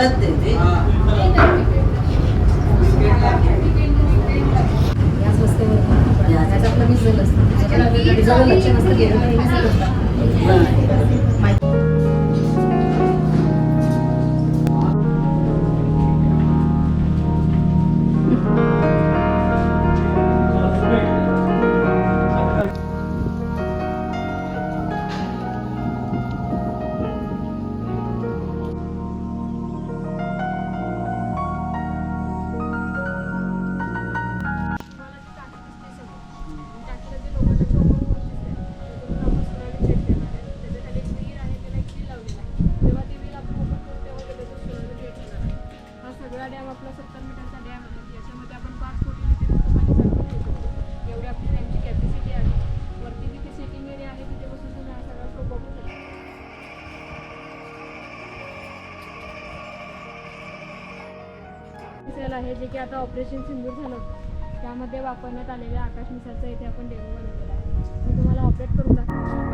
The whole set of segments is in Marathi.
जातात ते याच रस्त्यावर याचा आपलं मिसळ असतं जवळ लक्ष नसतं गेलं तर मिसळ असतात. सगळा डॅम आपला 70 मीटरचा डॅम आहे. याच्यामध्ये आपण 5 कोटी लिटरचं पाणी साठवून ठेवू शकतो. एवढी आपली डॅमची कॅपॅसिटी आहे. वरती जिथे सिटिंग एरिया आहे तिथे बसून तुम्ही हा सगळा शो बघू शकता. मिसाईल आहे जे की आता ऑपरेशन सिंदूर झालं त्यामध्ये वापरण्यात आलेल्या आकाश मिसाईलचा इथे आपण डेमो बनवलेला आहे. मी तुम्हाला ऑपरेट करून दाखवतो.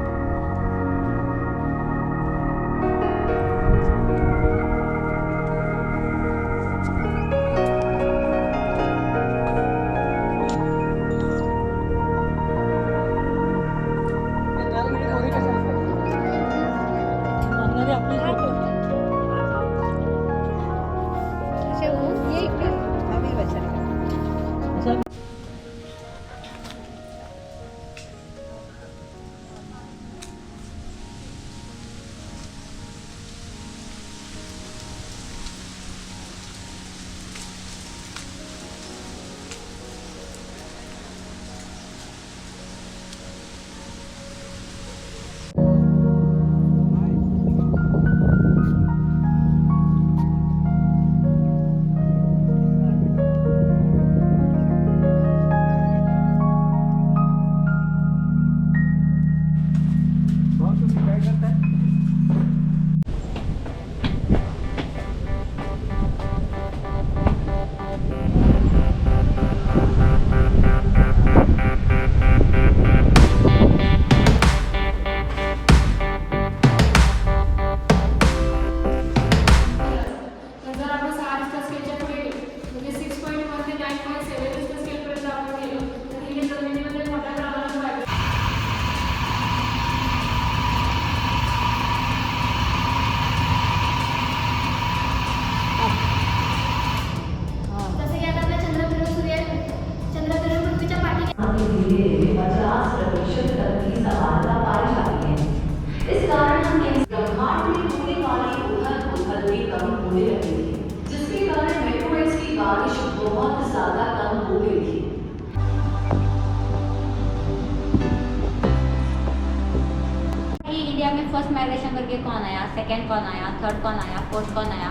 इंडिया में फर्स्ट माइग्रेशन करके कौन आया, सेकंड कौन आया, थर्ड कौन आया, फोर्थ कौन आया,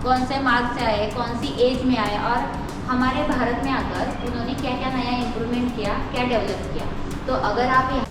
कौन से मार्क्स से आए, कौन सी एज में आए और हमारे भारत में आकर उन्होंने क्या क्या नया इम्प्रूवमेंट किया, क्या डेवलप किया। तो अगर आप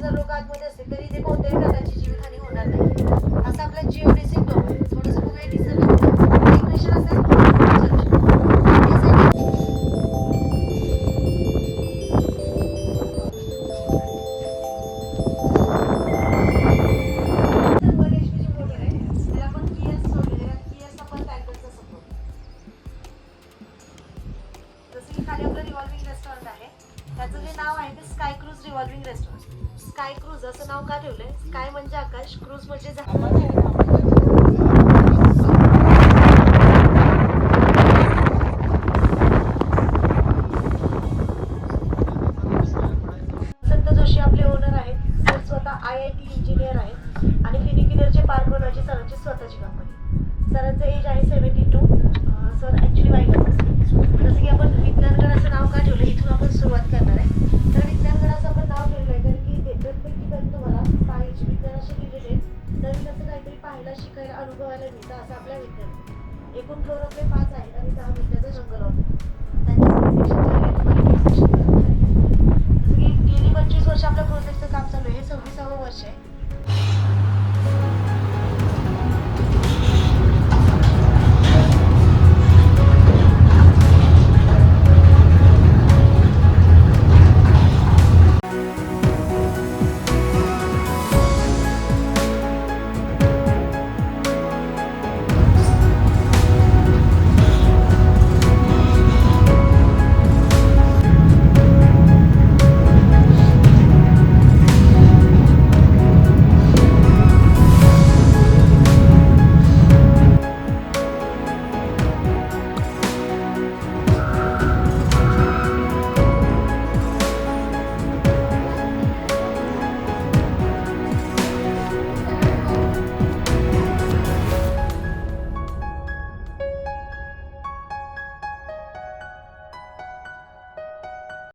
लोक आतमध्ये असतील तरी ते कोणत्याही प्रकारची जीवितहानी होणार नाही असा जसं की खाली आपलं रिव्हॉल्विंग रेस्टॉरंट आहे, त्याचं जे नाव आहे ते sky cruise revolving restaurant. Sky cruise असं नाव का ठेवलंय? स्काय म्हणजे आकाश, क्रूज म्हणजे जहाज.